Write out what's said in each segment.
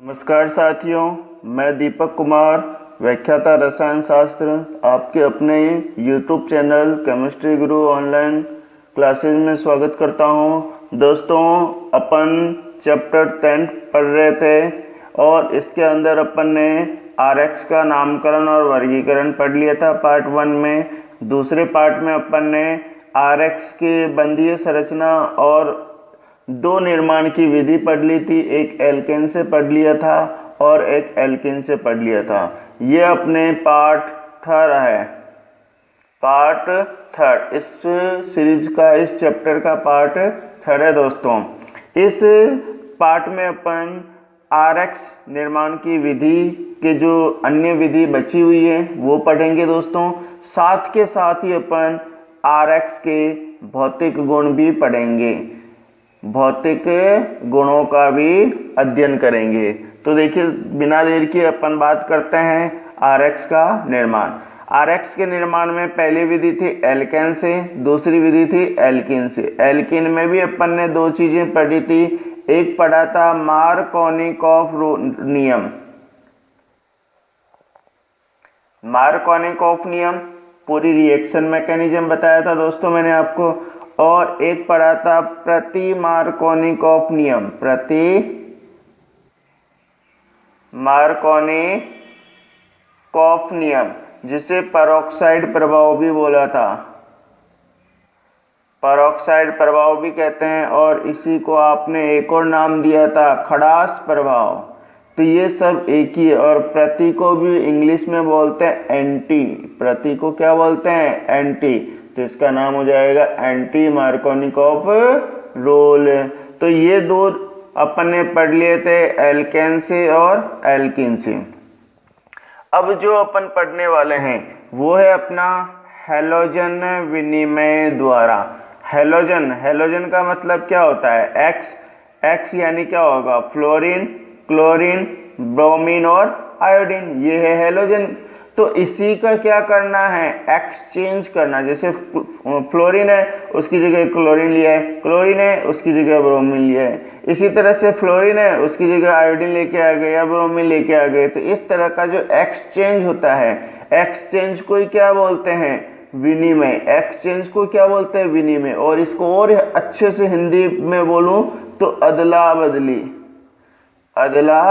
नमस्कार साथियों, मैं दीपक कुमार, व्याख्याता रसायन शास्त्र, आपके अपने YouTube चैनल केमिस्ट्री गुरु ऑनलाइन क्लासेस में स्वागत करता हूं। दोस्तों, अपन चैप्टर 10 पढ़ रहे थे और इसके अंदर अपन ने RX का नामकरण और वर्गीकरण पढ़ लिया था पार्ट 1 में। दूसरे पार्ट में अपन ने RX की बंधीय संरचना और दो निर्माण की विधि पढ़ ली थी, एक एल्केन से पढ़ लिया था और एक एल्कीन से पढ़ लिया था। ये अपने पार्ट थर्ड है, पार्ट थर्ड इस सीरीज का, इस चैप्टर का पार्ट थर्ड है। दोस्तों, इस पार्ट में अपन RX निर्माण की विधि के जो अन्य विधि बची हुई है वो पढ़ेंगे दोस्तों। साथ के साथ ही अपन RX के भौतिक गुण भी पढ़ेंगे, भौतिक गुणों का भी अध्ययन करेंगे। तो देखिए, बिना देर के अपन बात करते हैं RX का निर्माण। RX के निर्माण में पहली विधि थी एल्केन से, दूसरी विधि थी एल्कीन से। एल्कीन में भी अपन ने दो चीजें पढ़ी थी, एक पढ़ा था मार्कोनिकॉफ नियम, मार्कोनिकॉफ नियम पूरी रिएक्शन मैकेनिज्म बताया था दोस्तों मैंने आपको, और एक पढ़ा था प्रति मार्कोनिकॉफ नियम, प्रति मार्कोनिकॉफ नियम, जिसे पेरोक्साइड प्रभाव भी बोला था, पेरोक्साइड प्रभाव भी कहते हैं। और इसी को आपने एक और नाम दिया था खड़ास प्रभाव। तो ये सब एक ही है। और प्रति को भी इंग्लिश में बोलते हैं एंटी, प्रति को क्या बोलते हैं? एंटी। तो इसका नाम हो जाएगा एंटी मार्कोनिकॉफ रोल। तो ये दो अपन ने पढ़ लिए थे एल्केन से और एल्कीन से। अब जो अपन पढ़ने वाले हैं वो है अपना हैलोजन विनिमय द्वारा। हैलोजन, हैलोजन का मतलब क्या होता है? एक्स यानी क्या होगा? फ्लोरीन, क्लोरीन, ब्रोमीन और आयोडीन, ये है हैलोजन। तो इसी का क्या करना है? एक्सचेंज करना। जैसे फ्लोरीन है उसकी जगह क्लोरीन लिया है, क्लोरीन है उसकी जगह ब्रोमीन लिया है, इसी तरह से फ्लोरीन है उसकी जगह आयोडीन लेके आ गए या ब्रोमीन लेके आ गए। तो इस तरह का जो एक्सचेंज होता है, एक्सचेंज को ही क्या बोलते हैं? विनिमय। एक्सचेंज को क्या बोलते हैं? विनिमय। और इसको और अच्छे से हिंदी में बोलूं तो अदला बदली, अदला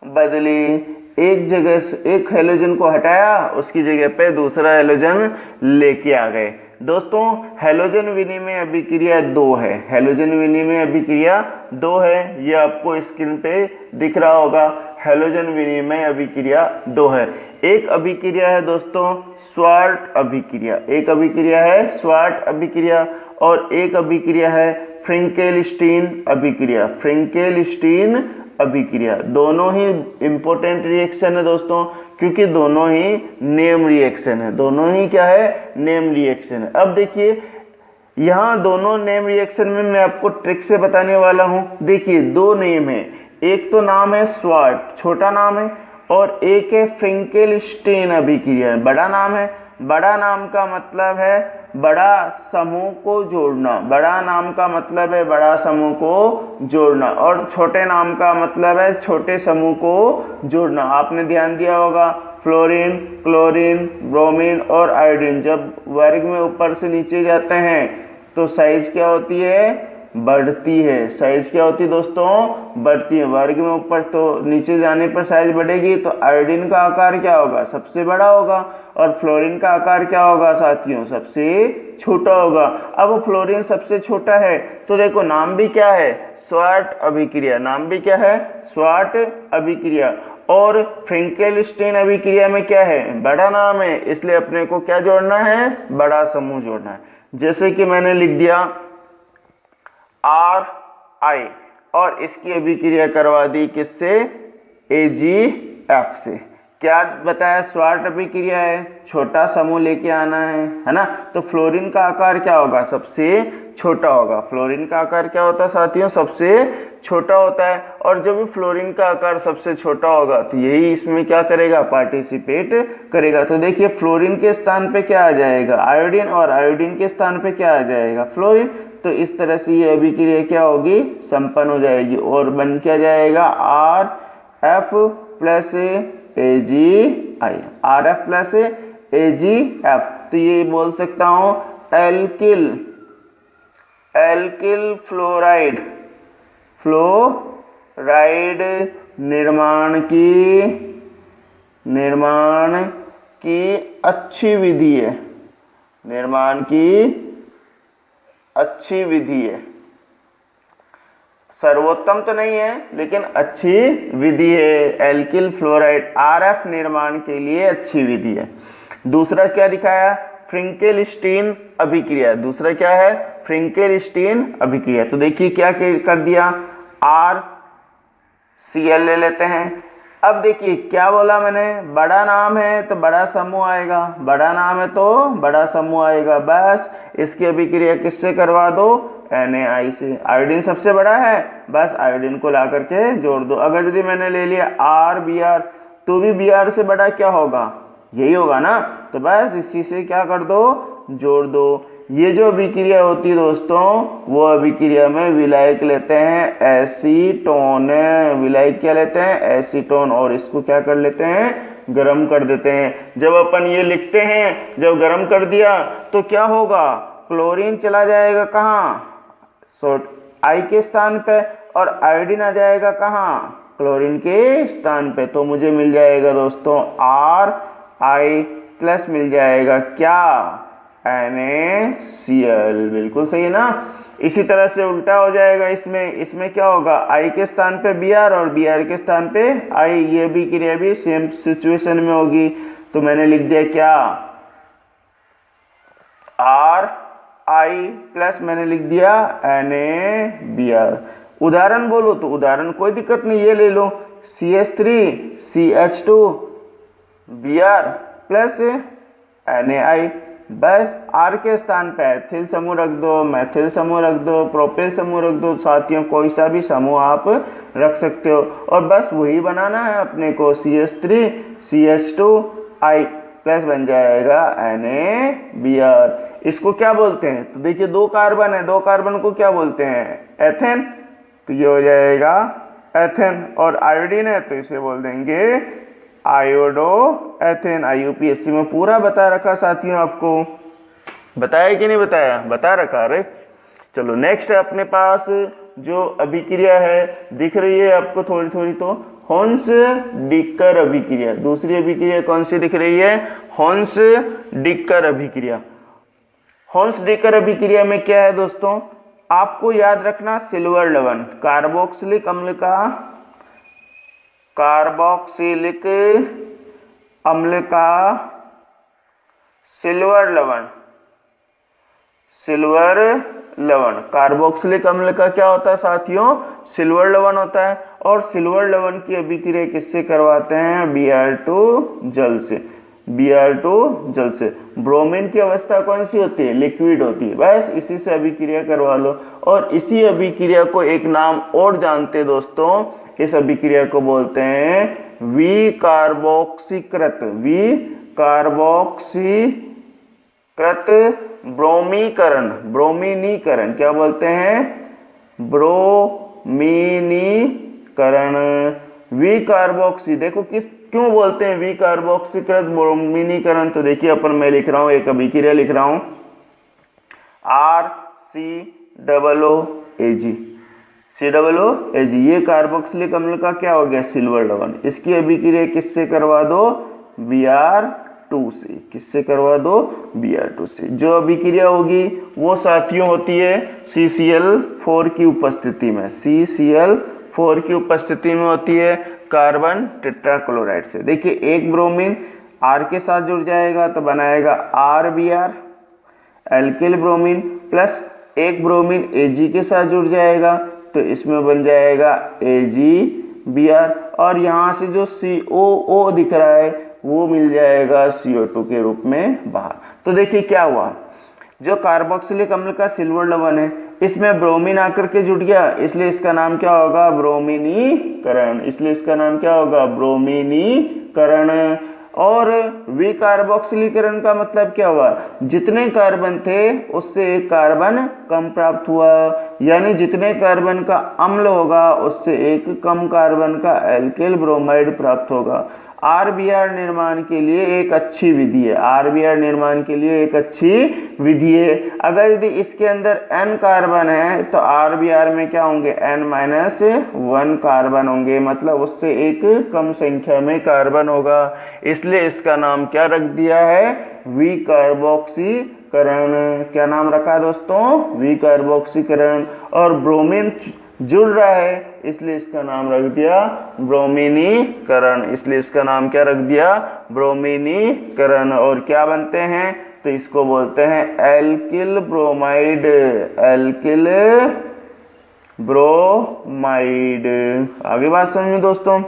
बदली। एक जगह से एक हैलोजन को हटाया, उसकी जगह पे दूसरा हैलोजन लेके आ गए। दोस्तों, हैलोजन विनिमय अभिक्रिया 2 है, हैलोजन विनिमय अभिक्रिया 2 है। ये आपको स्क्रीन पे दिख रहा होगा, हैलोजन विनिमय अभिक्रिया 2 है। एक अभिक्रिया है दोस्तों स्वार्ट अभिक्रिया, एक अभिक्रिया है स्वार्ट अभिक्रिया और एक अभिक्रिया है फ्रिंकेलस्टीन अभिक्रिया, फ्रिंकेलस्टीन अभिक्रिया। दोनों ही इंपॉर्टेंट रिएक्शन है दोस्तों, क्योंकि दोनों ही नेम रिएक्शन है, दोनों ही क्या है? नेम रिएक्शन है। अब देखिए, यहाँ दोनों नेम रिएक्शन में मैं आपको ट्रिक से बताने वाला हूँ। देखिए, दो नेम है, एक तो नाम है स्वार्ट, छोटा नाम है, और एक है फ्रिंकेलस्टीन अभिक्रिया, बड़ा नाम है। बड़ा नाम का मतलब है बड़ा समूह को जोड़ना, बड़ा नाम का मतलब है बड़ा समूह को जोड़ना, और छोटे नाम का मतलब है छोटे समूह को जोड़ना। आपने ध्यान दिया होगा, फ्लोरीन, क्लोरीन, ब्रोमीन और आयोडीन जब वर्ग में ऊपर से नीचे जाते हैं तो साइज क्या होती है? बढ़ती है। साइज क्या होती है दोस्तों? बढ़ती है। वर्ग में ऊपर तो नीचे जाने पर साइज बढ़ेगी, तो आयोडीन का आकार क्या होगा? सबसे बड़ा होगा, और फ्लोरीन का आकार क्या होगा साथियों? सबसे छोटा होगा। अब फ्लोरीन सबसे छोटा है, तो देखो नाम भी क्या है? स्वार्ट अभिक्रिया, नाम भी क्या है? स्वार्ट अभिक्रिया। और फ्रिंकेलस्टीन अभिक्रिया में क्या है? बड़ा नाम है, इसलिए अपने को क्या जोड़ना है? बड़ा समूह जोड़ना है। जैसे कि मैंने लिख दिया RI, और इसकी अभिक्रिया करवा दी किससे? AgF से। क्या बताया? स्वार्ट अभिक्रिया है, छोटा समूह लेके आना है ना। तो फ्लोरीन का आकार क्या होगा? सबसे छोटा होगा। फ्लोरीन का आकार क्या होता है साथियों? सबसे छोटा होता है। और जब फ्लोरीन का आकार सबसे छोटा होगा तो यही इसमें क्या करेगा? पार्टिसिपेट करेगा। तो देखिए, फ्लोरीन के स्थान पे क्या आ जाएगा? आयोडीन, और आयोडीन के स्थान पे क्या आ जाएगा? फ्लोरीन। तो इस तरह से ये अभिक्रिया क्या होगी? संपन्न हो जाएगी और बन क्या जाएगा? F plus AgI, RF plus AgF। तो ये बोल सकता हूं एल्किल फ्लोराइड निर्माण की अच्छी विधि है, सर्वोत्तम तो नहीं है लेकिन अच्छी विधि है। एल्किल फ्लोराइड RF निर्माण के लिए अच्छी विधि है। दूसरा क्या दिखाया, फ्रिंकेलस्टीन अभिक्रिया। दूसरा क्या है, फ्रिंकेलस्टीन अभिक्रिया। तो देखिए क्या कर दिया, RCl ले लेते हैं। अब देखिए क्या बोला मैंने, बड़ा नाम है तो बड़ा समूह आएगा, बड़ा नाम है तो बड़ा समूह आएगा। बस इसकी अभिक्रिया किससे करवा दो, NaI से। आयोडीन सबसे बड़ा है, बस आयोडीन को ला करके जोड़ दो। अगर यदि मैंने ले लिया RBr, तो भी Br से बड़ा क्या होगा, यही होगा ना। तो बस इसी से क्या कर दो, जोड़ दो। ये जो अभिक्रिया होती है दोस्तों, वो अभिक्रिया में विलायक लेते हैं एसीटोन। विलायक क्या लेते हैं, एसीटोन। और इसको क्या कर लेते हैं, गर्म कर देते हैं। जब अपन ये लिखते हैं, जब गर्म कर दिया तो क्या होगा, क्लोरीन चला जाएगा कहाँ, I के स्थान पे, और आयोडीन आ जाएगा कहाँ, क्लोरीन के स्थान पे। तो मुझे मिल जाएगा दोस्तों RI प्लस मिल जाएगा क्या, NaCl। बिल्कुल सही है ना। इसी तरह से उल्टा हो जाएगा इसमें क्या होगा, I के स्थान पे Br और Br के स्थान पे I। ये भी क्रिया भी सेम सिचुएशन में होगी। तो मैंने लिख दिया क्या, RI प्लस मैंने लिख दिया NaBr। उदाहरण बोलो तो उदाहरण कोई दिक्कत नहीं, ये ले लो CH3CH2Br प्लस NaI। बस R के स्थान पे एथिल समूह रख दो, मैथिल समूह रख दो, प्रोपिल समूह रख दो। साथियों कोई सा भी समूह आप रख सकते हो, और बस वही बनाना है अपने को। CH3CH2I प्लस बन जाएगा NaBr। इसको क्या बोलते हैं, तो देखिए दो कार्बन है, दो कार्बन को क्या बोलते हैं, एथेन। तो ये हो जाएगा एथेन। और आयोडीन है तो इसे बोल देंगे आयोडो एथेन। IUPAC में पूरा बता रखा साथियों, आपको बताया कि नहीं बताया, बता रखा। अरे चलो नेक्स्ट है अपने पास जो अभिक्रिया है, दिख रही है आपको थोड़ी थोड़ी, तो होन्स-डिक्कर अभिक्रिया। दूसरी अभिक्रिया कौन सी दिख रही है, होन्स-डिक्कर अभिक्रिया। होन्स-डिक्कर अभिक्रिया में क्या है दोस्तों, आपको याद रखना, सिल्वर लवण, कार्बोक्सिलिक अम्ल का सिल्वर लवण, कार्बोक्सिलिक अम्ल का क्या होता है साथियों, सिल्वर लवण होता है। और सिल्वर लवण की अभिक्रिया किससे करवाते हैं, Br2 जल से। ब्रोमीन की अवस्था कौन सी होती है, लिक्विड होती है। बस इसी से अभिक्रिया करवा लो। और इसी अभिक्रिया को एक नाम और जानते हैं दोस्तों, इस अभिक्रिया को बोलते हैं विकार्बोक्सीकृत ब्रोमीनीकरण। क्या बोलते हैं, ब्रोमीनीकरण। विकार्बोक्सी, देखो क्यों बोलते हैं विकार्बोक्सीकृत ब्रोमीनीकरण। तो देखिए अपन मैं लिख रहा हूं, एक अभिक्रिया लिख रहा हूं, COOAG। ये कार्बोक्सिलिक अम्ल का क्या हो गया, सिल्वर लवण। इसकी अभिक्रिया किससे करवा दो, Br2 से। किससे करवा दो, Br2 से। जो अभिक्रिया होगी वो साथियों होती है CCl4 की उपस्थिति में, CCl4 की उपस्थिति में होती है कार्बन टेट्राक्लोराइड से। देखिए एक ब्रोमीन R के साथ जुड़ जाएगा तो बनाएगा RBr, एल्किल ब्रोमीन, प्लस एक ब्रोमीन Ag के साथ जुड़ जाएगा तो इसमें बन जाएगा AgBr। और यहाँ से जो COO दिख रहा है वो मिल जाएगा CO2 के रूप में बाहर। तो देखिए क्या हुआ, जो कार्बोक्सिलिक अम्ल का सिल्वर लवण है इसमें ब्रोमीन आकर के जुड़ गया, इसलिए इसका नाम क्या होगा, ब्रोमीनीकरण। इसलिए इसका नाम क्या होगा, ब्रोमीनीकरण। और विकार्बोक्सिलीकरण का मतलब क्या हुआ, जितने कार्बन थे उससे एक कार्बन कम प्राप्त हुआ, यानी जितने कार्बन का अम्ल होगा उससे एक कम कार्बन का एल्किल ब्रोमाइड प्राप्त होगा। आरबीआर निर्माण के लिए एक अच्छी विधि है, आरबीआर निर्माण के लिए एक अच्छी विधि है। अगर यदि इसके अंदर n कार्बन है तो आरबीआर में क्या होंगे, n-1 कार्बन होंगे, मतलब उससे एक कम संख्या में कार्बन होगा, इसलिए इसका नाम क्या रख दिया है, विकार्बोक्सीकरण। क्या नाम रखा है दोस्तों, विकार्बोक्सीकरण। और ब्रोमीन जुड़ रहा है इसलिए इसका नाम रख दिया ब्रोमीनीकरण, इसलिए इसका नाम क्या रख दिया, ब्रोमीनीकरण। और क्या बनते हैं, तो इसको बोलते हैं एल्किल ब्रोमाइड, एल्किल ब्रोमाइड। आगे बात समझ में दोस्तों।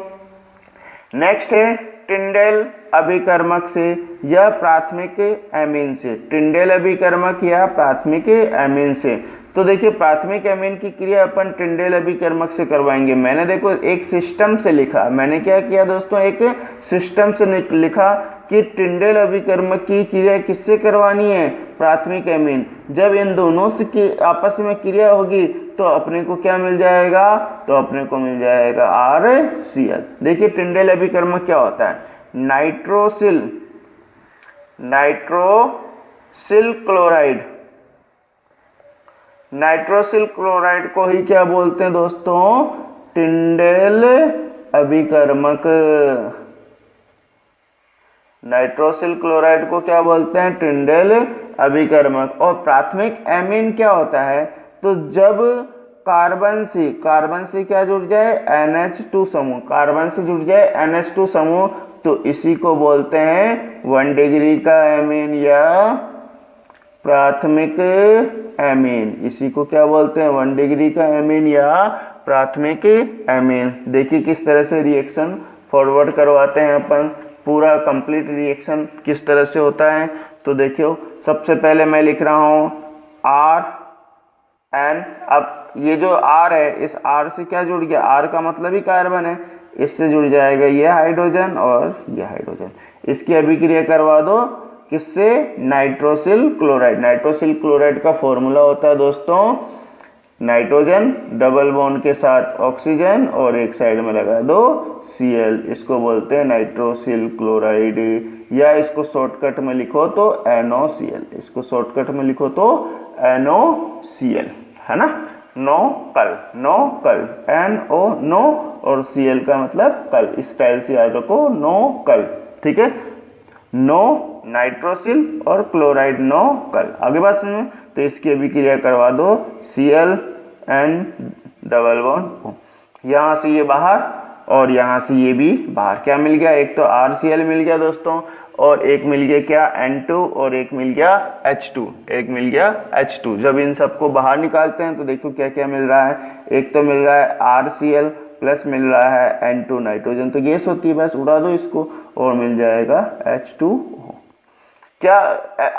नेक्स्ट है टिंडेल अभिकर्मक से या प्राथमिक एमीन से, टिंडेल अभिकर्मक या प्राथमिक एमीन से। तो देखिए प्राथमिक एमीन की क्रिया अपन टिंडेल अभिकर्मक से करवाएंगे। मैंने देखो एक सिस्टम से लिखा, मैंने क्या किया दोस्तों, एक सिस्टम से लिखा कि टिंडेल अभिकर्मक की क्रिया किससे करवानी है, प्राथमिक एमीन। जब इन दोनों से आपस में क्रिया होगी तो अपने को क्या मिल जाएगा, तो अपने को मिल जाएगा RCl। देखिए टिंडेल अभिकर्मक क्या होता है, नाइट्रोसिल क्लोराइड, नाइट्रोसिल क्लोराइड को ही क्या बोलते हैं दोस्तों, टिंडेल अभिकर्मक। नाइट्रोसिल क्लोराइड को क्या बोलते हैं, टिंडेल अभिकर्मक। और प्राथमिक एमीन क्या होता है, तो जब कार्बन से क्या जुड़ जाए, NH2 समूह, कार्बन से जुड़ जाए NH2 समूह, तो इसी को बोलते हैं 1 डिग्री का एमीन या प्राथमिक एमीन। इसी को क्या बोलते हैं, 1 डिग्री का एमीन या प्राथमिक एमीन। देखिए किस तरह से रिएक्शन फॉरवर्ड करवाते हैं अपन, पूरा कंप्लीट रिएक्शन किस तरह से होता है। तो देखियो सबसे पहले मैं लिख रहा हूं RN। अब ये जो R है, इस R से क्या जुड़ गया, R का मतलब ही कार्बन है, इससे जुड़ जाएगा ये हाइड्रोजन और ये हाइड्रोजन। इसकी अभिक्रिया करवा दो किससे, नाइट्रोसिल क्लोराइड। नाइट्रोसिल क्लोराइड का फॉर्मूला होता है दोस्तों, नाइट्रोजन डबल बॉन्ड के साथ ऑक्सीजन और एक साइड में लगा दो Cl, इसको बोलते हैं नाइट्रोसिल क्लोराइड। या इसको शॉर्टकट में लिखो तो NOCl, इसको शॉर्टकट में लिखो तो NOCl, है ना, नो कल, नो कल, NO नो और Cl का मतलब कल, इस स्टाइल से याद रखो, नो कल, ठीक है, नो नाइट्रोसिल और क्लोराइड नो कल। आगे बात समझ, तो इसकी अभिक्रिया करवा दो Cl N डबल बॉन्ड, यहाँ से ये बाहर और यहाँ से ये भी बाहर। क्या मिल गया, एक तो RCl मिल गया दोस्तों, और एक मिल गया क्या, N2, और एक मिल गया H2, एक मिल गया H2। जब इन सबको बाहर निकालते हैं तो देखो क्या क्या मिल रहा है, एक तो मिल रहा है RCl प्लस मिल रहा है N2 नाइट्रोजन, तो गैस होती है, बस उड़ा दो इसको और मिल जाएगा H2। क्या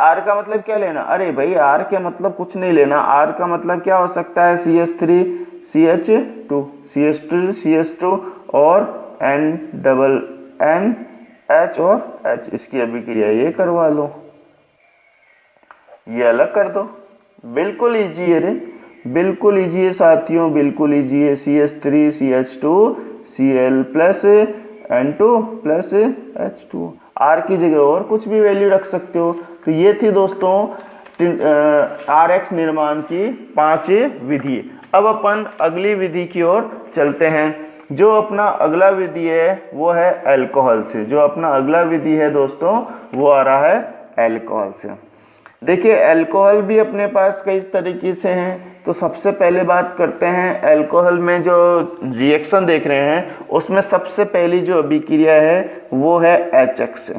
R का मतलब क्या लेना, अरे भाई R का मतलब कुछ नहीं लेना, R का मतलब क्या हो सकता है, CH3 CH2 CH2 CH2 और N डबल N H और H, इसकी अभिक्रिया ये करवा लो, ये अलग कर दो। बिल्कुल इजी है रे, बिल्कुल इजी है साथियों, बिल्कुल इजी है। CH3 CH2 Cl plus N2 plus H2, R की जगह और कुछ भी वैल्यू रख सकते हो। तो ये थी दोस्तों RX निर्माण की 5 विधि। अब अपन अगली विधि की ओर चलते हैं। जो अपना अगला विधि है वो है अल्कोहल से, जो अपना अगला विधि है दोस्तों वो आ रहा है अल्कोहल से। देखिए अल्कोहल भी अपने पास कई तरीके से हैं, तो सबसे पहले बात करते हैं अल्कोहल में जो रिएक्शन देख रहे हैं उसमें सबसे पहली जो अभिक्रिया है वो है HX से,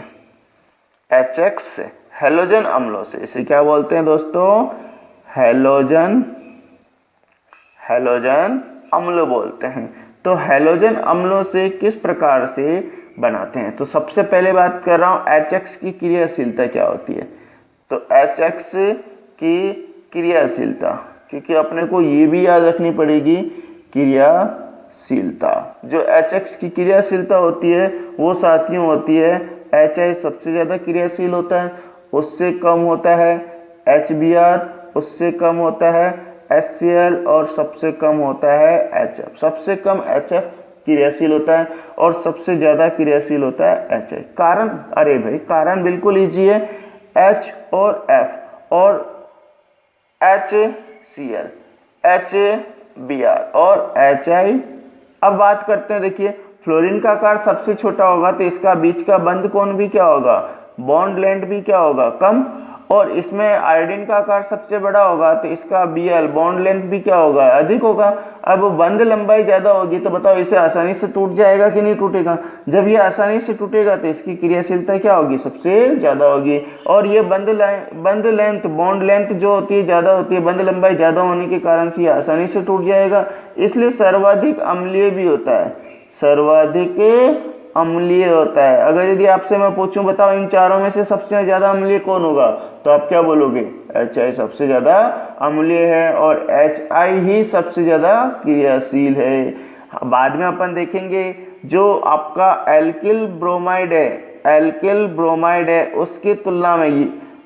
HX से हैलोजन अम्लों से। इसे क्या बोलते हैं दोस्तों, हैलोजन अम्ल बोलते हैं। तो हैलोजन अम्लों से किस प्रकार से बनाते हैं, तो सबसे पहले बात कर रहा हूं HX की क्रियाशीलता क्या होती है। तो HX की क्रियाशीलता, क्योंकि अपने को ये भी याद रखनी पड़ेगी क्रियाशीलता। जो HX की क्रियाशीलता होती है वो साथियों होती है HI सबसे ज़्यादा क्रियाशील होता है, उससे कम होता है HBr, उससे कम होता है HCl और सबसे कम होता है HF। सबसे कम HF क्रियाशील होता है और सबसे ज़्यादा क्रियाशील होता है HI। कारण, अरे भाई कारण बिल्कुल इजी है, H और F और HCl, HBr और HI। अब बात करते हैं, देखिए फ्लोरीन का आकार सबसे छोटा होगा तो इसका बीच का बंध कोण भी क्या होगा, बॉन्ड लेंथ भी क्या होगा, कम। और इसमें आयोडीन का आकार सबसे बड़ा होगा तो इसका Bl बॉन्ड लेंथ भी क्या होगा, अधिक होगा। अब बंध लंबाई ज्यादा होगी तो बताओ इसे आसानी से टूट जाएगा कि नहीं टूटेगा। जब ये आसानी से टूटेगा तो इसकी क्रियाशीलता क्या होगी, सबसे ज्यादा होगी। और ये बंध लेंथ, बॉन्ड लेंथ जो होती है ज्यादा होती है, बंध लंबाई ज्यादा होने के कारण से ये आसानी से टूट जाएगा, इसलिए सर्वाधिक अम्लीय भी होता है, सर्वाधिक अम्लीय होता है। अगर यदि आपसे मैं पूछूं बताओ इन चारों में से सबसे ज्यादा अम्लीय कौन होगा, तो आप क्या बोलोगे, HI सबसे ज्यादा अम्लीय है और HI ही सबसे ज्यादा क्रियाशील है। बाद में अपन देखेंगे जो आपका एल्किल ब्रोमाइड है, एल्किल ब्रोमाइड है उसकी तुलना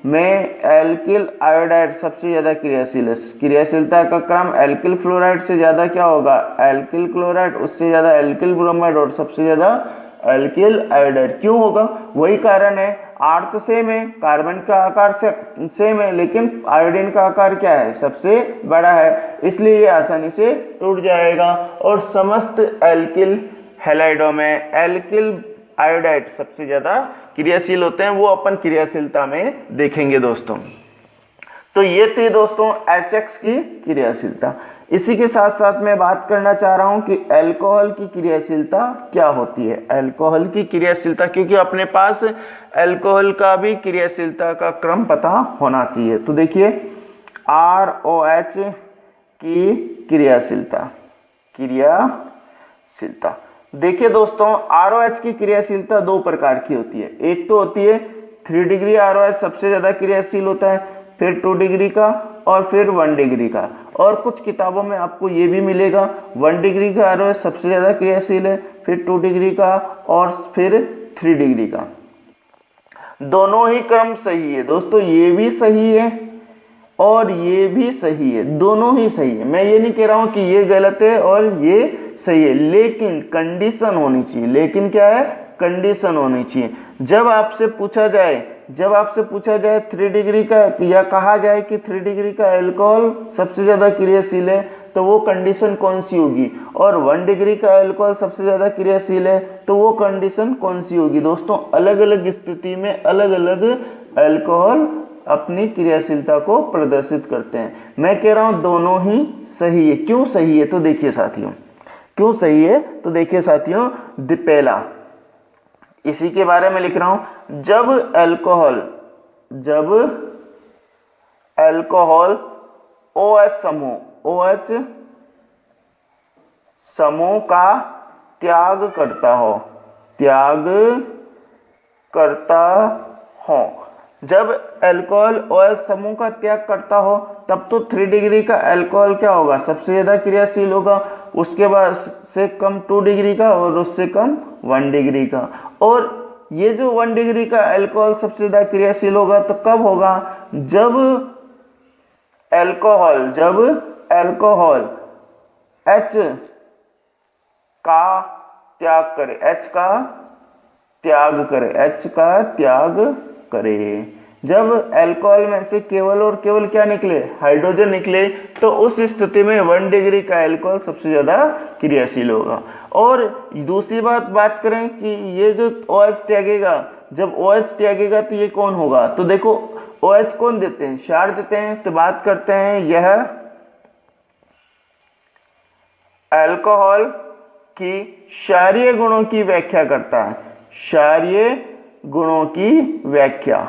में एल्किल आयोडाइड सबसे ज्यादा क्रियाशील है। क्रियाशीलता का क्रम एल्किल फ्लोराइड से ज्यादा क्या होगा, एल्किल क्लोराइड, उससे ज्यादा एल्किल ब्रोमाइड और सबसे ज्यादा एल्किल आयोडाइड। क्यों होगा, वही कारण है, R तो सेम है, कार्बन का आकार से सेम है, लेकिन आयोडीन का आकार क्या है, सबसे बड़ा है, इसलिए ये आसानी से टूट जाएगा। और समस्त एल्किल हैलाइडों में एल्किल आयोडाइड सबसे ज्यादा क्रियाशील होते हैं, वो अपन क्रियाशीलता में देखेंगे दोस्तों। तो ये थी दोस्तों HX की क्रियाशीलता। इसी के साथ साथ मैं बात करना चाह रहा हूं कि अल्कोहल की क्रियाशीलता क्या होती है, अल्कोहल की क्रियाशीलता, क्योंकि अपने पास अल्कोहल का भी क्रियाशीलता का क्रम पता होना चाहिए। तो देखिए ROH की क्रियाशीलता, देखिए दोस्तों ROH की क्रियाशीलता दो प्रकार की होती है। एक तो होती है 3 डिग्री ROH सबसे ज्यादा क्रियाशील होता है, फिर 2 डिग्री का और फिर 1 डिग्री का। और कुछ किताबों में आपको ये भी मिलेगा 1 डिग्री का ROH सबसे ज्यादा क्रियाशील है, फिर 2 डिग्री का और फिर 3 डिग्री का। दोनों ही क्रम सही है दोस्तों, ये भी सही है और ये भी सही है, दोनों ही सही है। मैं ये नहीं कह रहा हूं कि ये गलत है और ये सही है, लेकिन कंडीशन होनी चाहिए। लेकिन क्या है, कंडीशन होनी चाहिए। जब आपसे पूछा जाए 3 डिग्री का, या कहा जाए कि 3 डिग्री का अल्कोहल सबसे ज्यादा क्रियाशील है, तो वो कंडीशन कौन सी होगी, और 1 डिग्री का अल्कोहल सबसे ज्यादा क्रियाशील है तो वो कंडीशन कौन सी होगी। दोस्तों अलग अलग स्थिति में अलग अलग अल्कोहल अपनी क्रियाशीलता को प्रदर्शित करते हैं। मैं कह रहा हूं दोनों ही सही है। क्यों सही है, तो देखिए साथियों, क्यों सही है तो देखिए साथियों, पहला इसी के बारे में लिख रहा हूं। जब अल्कोहल OH समूह का त्याग करता हो, जब अल्कोहल OH समूह का त्याग करता हो तब तो 3 डिग्री का अल्कोहल क्या होगा, सबसे ज्यादा क्रियाशील होगा, उसके बाद से कम 2 डिग्री का और उससे कम 1 डिग्री का। और ये जो 1 डिग्री का अल्कोहल सबसे ज्यादा क्रियाशील होगा तो कब होगा, जब अल्कोहल H का त्याग करे, जब अल्कोहल में से केवल और केवल क्या निकले, हाइड्रोजन निकले, तो उस स्थिति में 1 डिग्री का अल्कोहल सबसे ज्यादा क्रियाशील होगा। और दूसरी बात करें कि ये जो OH त्यागेगा, जब OH त्यागेगा तो ये कौन होगा, तो देखो OH कौन देते हैं, क्षार देते हैं। तो बात करते हैं, यह अल्कोहल की क्षारीय गुणों की व्याख्या करता है, क्षारीय गुणों की व्याख्या।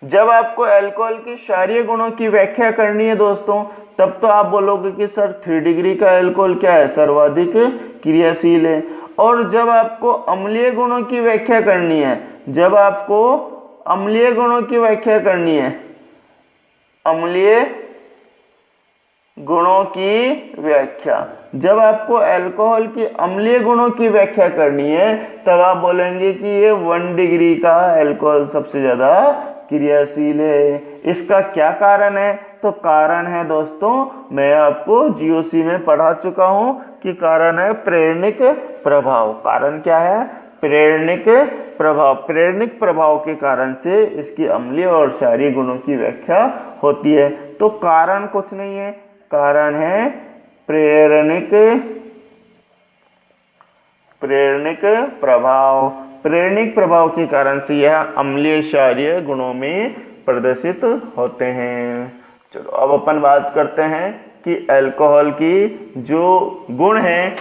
जब आपको अल्कोहल की क्षारीय गुणों की व्याख्या करनी है दोस्तों, तब तो आप बोलोगे कि सर 3 डिग्री का अल्कोहल क्या है, सर्वाधिक क्रियाशील है। और जब आपको अम्लीय गुणों की व्याख्या करनी है, अम्लीय गुणों की व्याख्या। जब आपको अल्कोहल की अम्लीय गुणों की व्याख्या करनी है तब आप बोलेंगे कि ये 1 डिग्री का अल्कोहल सबसे ज्यादा क्रियाशील है। इसका क्या कारण है? तो कारण है दोस्तों, मैं आपको जीओसी में पढ़ा चुका हूं कि कारण है प्रेरणिक प्रभाव। कारण क्या है? प्रेरणिक प्रभाव। प्रेरणिक प्रभाव के कारण से इसकी अम्लीय और क्षारीय गुणों की व्याख्या होती है। तो कारण कुछ नहीं है, कारण है प्रेरणिक प्रभाव। प्रेरणिक प्रभाव के कारण से यह अम्लीय क्षारीय गुणों में प्रदर्शित होते हैं। चलो अब अपन बात करते हैं कि अल्कोहल की जो गुण हैं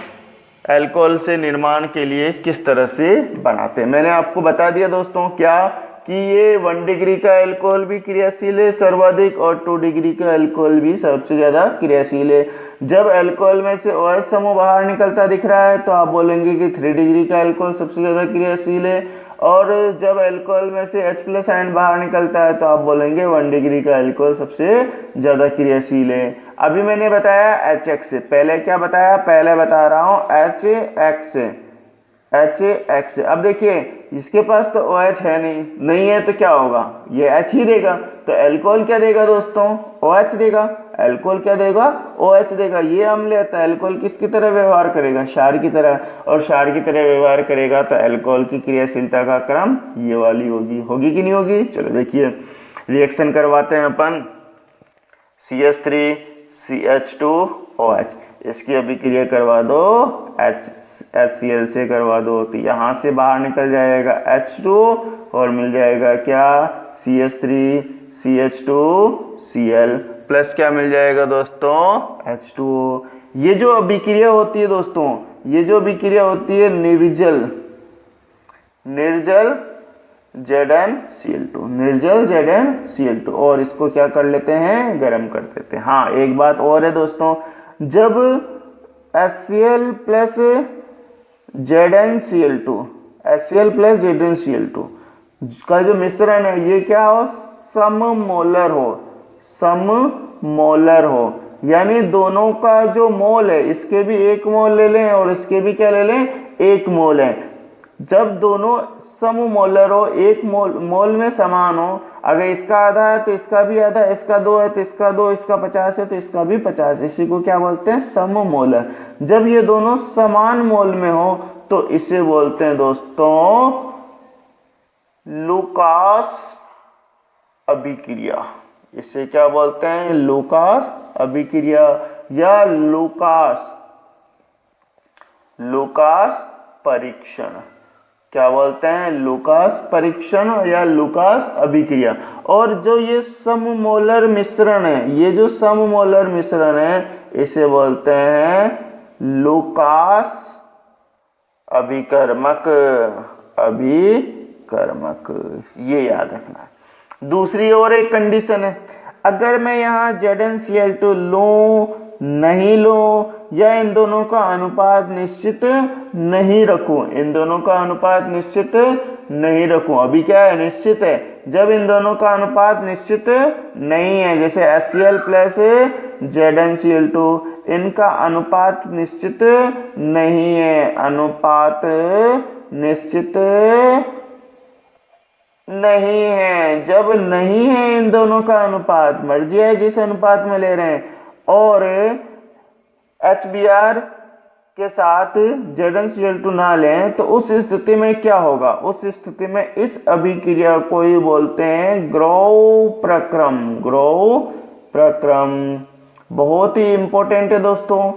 अल्कोहल से निर्माण के लिए किस तरह से बनाते हैं। मैंने आपको बता दिया दोस्तों क्या कि ये 1 डिग्री का अल्कोहल भी क्रियाशील है सर्वाधिक, और 2 डिग्री का अल्कोहल भी सबसे ज्यादा क्रियाशील है। जब अल्कोहल में से OH समूह बाहर निकलता दिख रहा है तो आप बोलेंगे कि 3 डिग्री का अल्कोहल सबसे ज्यादा क्रियाशील है, और जब अल्कोहल में से H+ आयन बाहर निकलता है तो आप बोलेंगे 1 डिग्री का अल्कोहल सबसे ज्यादा क्रियाशील है। अभी मैंने बताया HX, पहले क्या बताया? पहले बता रहा हूं HX। अब देखिए इसके पास तो OH है नहीं है तो क्या होगा? ये H ही देगा। तो अल्कोहल क्या देगा दोस्तों? OH देगा। अल्कोहल क्या देगा? OH देगा। ये अम्ल है तो अल्कोहल किसकी तरह व्यवहार करेगा? क्षार की तरह, और क्षार की तरह व्यवहार करेगा तो अल्कोहल की क्रियाशीलता का क्रम ये वाली होगी कि नहीं होगी? चलो देखिए रिएक्शन करवाते हैं अपन। CH3CH2OH, इसकी अभिक्रिया करवा दो HCl से करवा दो, तो यहाँ से बाहर निकल जाएगा H2 और मिल जाएगा क्या? CH3CH2Cl प्लस क्या मिल जाएगा दोस्तों? H2O। ये जो अभिक्रिया होती है दोस्तों, ये जो अभिक्रिया होती है निर्जल ZnCl2, और इसको क्या कर लेते हैं? गर्म कर देते हैं। हाँ एक बात और है दोस्तों, जब HCl प्लस ZnCl2 का जो मिश्रण है ये क्या हो? सममोलर हो, यानी दोनों का जो मोल है इसके भी 1 मोल ले लें और इसके भी क्या ले लें? 1 मोल है। जब दोनों सममोलर हो, 1 मोल में समान हो, अगर इसका आधा है तो इसका भी आधा, इसका 2 है तो इसका 2, इसका 50 है तो इसका भी 50, इसी को क्या बोलते हैं? सममोलर। जब ये दोनों समान मोल में हो तो इसे बोलते हैं दोस्तों लूकास अभिक्रिया। इसे क्या बोलते हैं? लूकास अभिक्रिया या लूकास परीक्षण। क्या बोलते हैं? लूकास परीक्षण या लूकास अभिक्रिया। और जो ये सममोलर मिश्रण है, ये जो सममोलर मिश्रण है इसे बोलते हैं लूकास अभिकर्मक। ये याद रखना है। दूसरी ओर एक कंडीशन है, अगर मैं यहाँ ZnCl2 लूं नहीं लूं या इन दोनों का अनुपात निश्चित नहीं रखूं, अभी क्या है? निश्चित है। जब इन दोनों का अनुपात निश्चित नहीं है, जैसे HCl प्लस ZnCl2, इनका अनुपात निश्चित नहीं है, अनुपात निश्चित नहीं है। जब नहीं है इन दोनों का अनुपात, मर्जी है जिस अनुपात में ले रहे हैं, और HBr के साथ ZnCl2 ना लें तो उस स्थिति में क्या होगा? उस स्थिति में इस अभिक्रिया को ही बोलते हैं ग्रोव प्रक्रम। बहुत ही इंपॉर्टेंट है दोस्तों।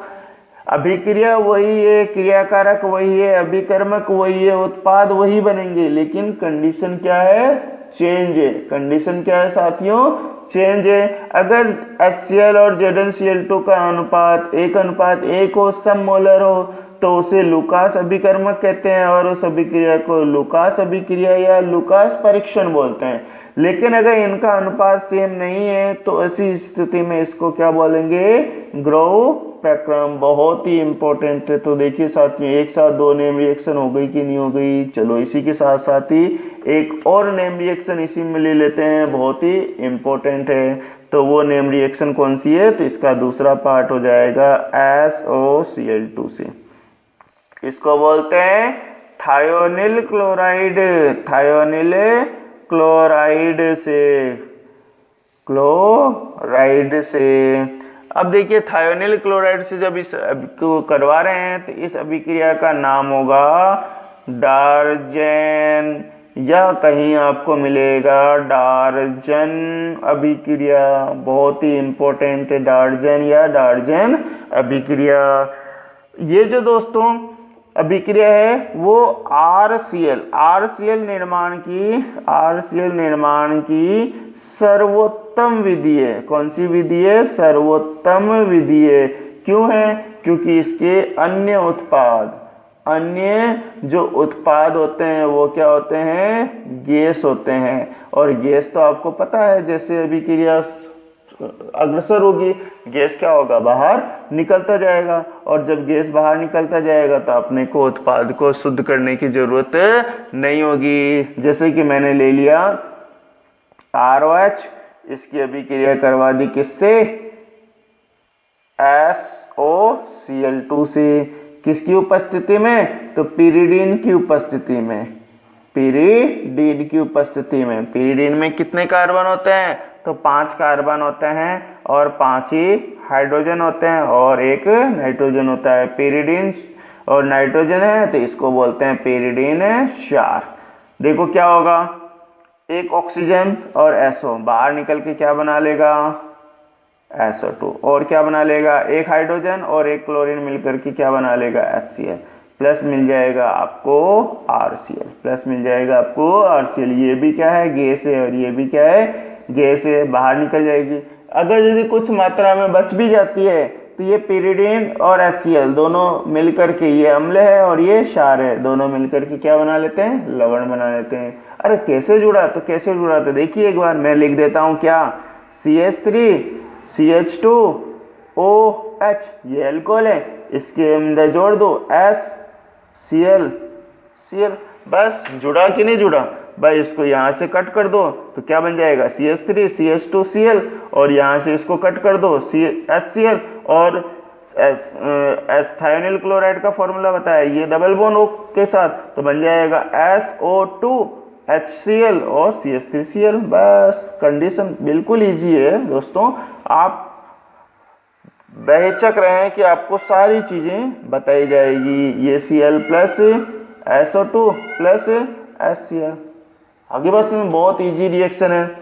अभिक्रिया वही है, क्रियाकारक वही है, अभिकर्मक वही है, उत्पाद वही बनेंगे, लेकिन कंडीशन क्या है? चेंज है। कंडीशन क्या है साथियों? चेंज है। अगर HCl और ZnCl2 का अनुपात 1:1 हो, सममोलर हो, तो उसे लूकास अभिकर्मक कहते हैं और उस अभिक्रिया को लूकास अभिक्रिया या लूकास परीक्षण बोलते हैं। लेकिन अगर इनका अनुपात सेम नहीं है तो ऐसी स्थिति में इसको क्या बोलेंगे? ग्रोव प्रक्रम। बहुत ही इंपॉर्टेंट है। तो देखिए साथियों, एक साथ 2 नेम रिएक्शन हो गई कि नहीं हो गई? चलो इसी के साथ साथ ही एक और नेम रिएक्शन इसी में ले लेते हैं, बहुत ही इंपॉर्टेंट है। तो वो नेम रिएक्शन कौन सी है, तो इसका दूसरा पार्ट हो जाएगा SOCl2 से। इसको बोलते हैं थायोनिल क्लोराइड, थायोनिल क्लोराइड से। अब देखिए थायोनिल क्लोराइड से जब इस को करवा रहे हैं तो इस अभिक्रिया का नाम होगा डार्जेन, या कहीं आपको मिलेगा डार्जन अभिक्रिया, बहुत ही इंपॉर्टेंट है डार्जन या डार्जन अभिक्रिया। ये जो दोस्तों अभिक्रिया है वो आरसीएल निर्माण की सर्वोत्तम विधि है। कौन सी विधि है, सर्वोत्तम विधि है। क्यों है, क्योंकि इसके अन्य जो उत्पाद होते हैं वो क्या होते हैं, गैस होते हैं। और गैस तो आपको पता है जैसे अभिक्रिया अग्रसर होगी गैस क्या होगा, बाहर निकलता जाएगा, और जब गैस बाहर निकलता जाएगा तो अपने को उत्पाद को शुद्ध करने की जरूरत नहीं होगी। जैसे कि मैंने ले लिया ROH, इसकी अभिक्रिया करवा दी किससे, SOCl2 से। किसकी उपस्थिति में, तो पिरिडीन की उपस्थिति में। पिरिडीन में कितने कार्बन होते हैं, तो 5 कार्बन होते हैं और 5 ही हाइड्रोजन होते हैं और एक नाइट्रोजन होता है। पिरिडीन और नाइट्रोजन है तो इसको बोलते हैं पिरिडीन क्षार। देखो क्या होगा, एक ऑक्सीजन और SO बाहर निकल के क्या बना लेगा, SO2, और क्या बना लेगा, एक हाइड्रोजन और एक क्लोरीन मिलकर के क्या बना लेगा, HCl, प्लस मिल जाएगा आपको RCl। ये भी क्या है, गैस है, और ये भी क्या है, गैस है, बाहर निकल जाएगी। अगर यदि कुछ मात्रा में बच भी जाती है तो ये पिरिडीन और HCl दोनों मिलकर के, ये अम्ल है और ये क्षार है, दोनों मिलकर के क्या बना लेते हैं, लवण बना लेते हैं। अरे कैसे जुड़ा, तो कैसे जुड़ा, तो देखिए एक बार मैं लिख देता हूँ क्या, CH3CH2OH, ये अल्कोहल है, इसके अंदर जोड़ दो HCl, बस जुड़ा कि नहीं जुड़ा भाई। इसको यहाँ से कट कर दो तो क्या बन जाएगा, CH3CH2Cl, और यहाँ से इसको कट कर दो HCl, और थायोनिल क्लोराइड का फॉर्मूला बताया, ये डबल बॉन्ड O के साथ, तो बन जाएगा SO2HCl और CH3Cl। बस कंडीशन बिल्कुल इजी है दोस्तों, आप बेहिचक रहे हैं कि आपको सारी चीजें बताई जाएगी। ये Cl plus SO2 plus HCl, आगे बस में बहुत इजी रिएक्शन है।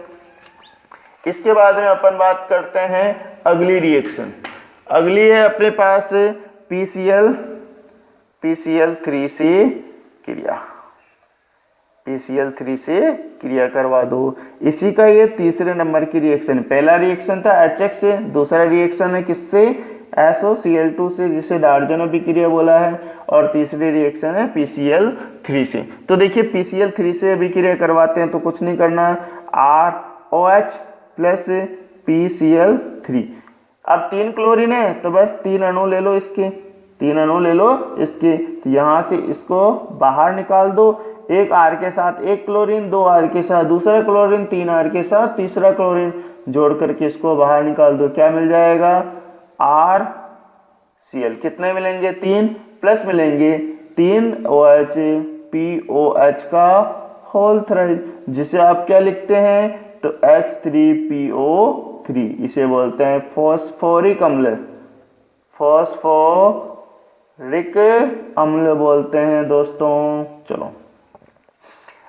इसके बाद में अपन बात करते हैं अगली रिएक्शन। अगली है अपने पास PCl3 से क्रिया करवा दो। इसी का ये तीसरे नंबर की रिएक्शन, पहला रिएक्शन था HX से, दूसरा रिएक्शन है किससे, SOCl2 से, जिसे डार्जन अभिक्रिया बोला है, और तीसरी रिएक्शन है PCl3 से। तो देखिए PCl3 से अभिक्रिया करवाते हैं तो कुछ नहीं करना है, ROH प्लस PCl3। अब 3 क्लोरीन है तो बस 3 अणु ले लो इसके, तो यहाँ से इसको बाहर निकाल दो, एक R के साथ एक क्लोरीन, 2 R के साथ दूसरा क्लोरीन, 3 R के साथ तीसरा क्लोरीन, जोड़ करके इसको बाहर निकाल दो, क्या मिल जाएगा, RCl। कितने मिलेंगे, 3, प्लस मिलेंगे 3 OH POH का होल थ्राइड, जिसे आप क्या लिखते हैं, तो H3PO3, इसे बोलते हैं फॉस्फोरिक अम्ल बोलते हैं दोस्तों। चलो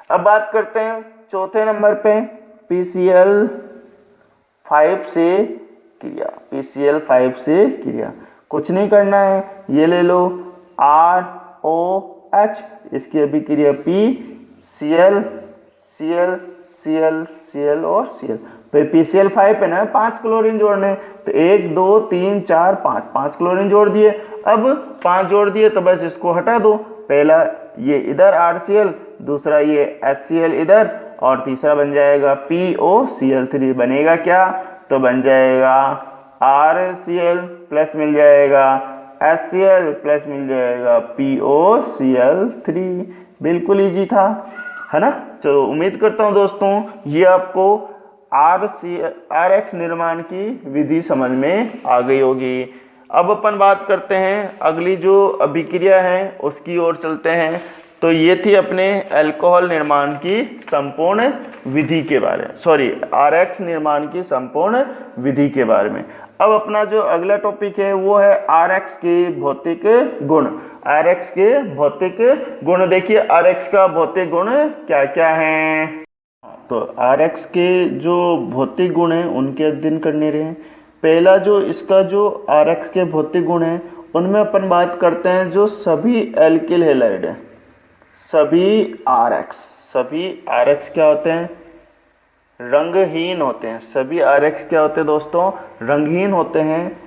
अब बात करते हैं चौथे नंबर पे PCl5 से क्रिया। कुछ नहीं करना है, ये ले लो ROH, इसकी अभिक्रिया PCl और Cl। तो PCl5 है ना, 5 क्लोरीन जोड़ने, तो 1 2 3 4 5 क्लोरीन जोड़ दिए। अब 5 जोड़ दिए तो बस इसको हटा दो, पहला ये इधर RCl, दूसरा ये HCl इधर, और तीसरा बन जाएगा POCl3। बनेगा क्या, तो बन जाएगा RCl प्लस मिल जाएगा HCl प्लस मिल जाएगा POCl3। बिल्कुल इजी था, है ना। चलो उम्मीद करता हूं दोस्तों ये आपको RX निर्माण की विधि समझ में आ गई होगी। अब अपन बात करते हैं अगली जो अभिक्रिया है उसकी ओर चलते हैं। तो ये थी अपने अल्कोहल निर्माण की संपूर्ण विधि के बारे में, RX निर्माण की संपूर्ण विधि के बारे में। अब अपना जो अगला टॉपिक है वो है RX के भौतिक गुण। RX के भौतिक गुण, देखिए RX का भौतिक गुण क्या क्या है। तो RX के जो भौतिक गुण हैं उनके अध्ययन करने रहे। पहला जो इसका जो RX के भौतिक गुण है उनमें अपन बात करते हैं जो सभी एल्किल हैलाइड है, सभी RX क्या होते हैं, रंगहीन होते हैं। सभी RX क्या होते हैं दोस्तों, रंगहीन होते हैं।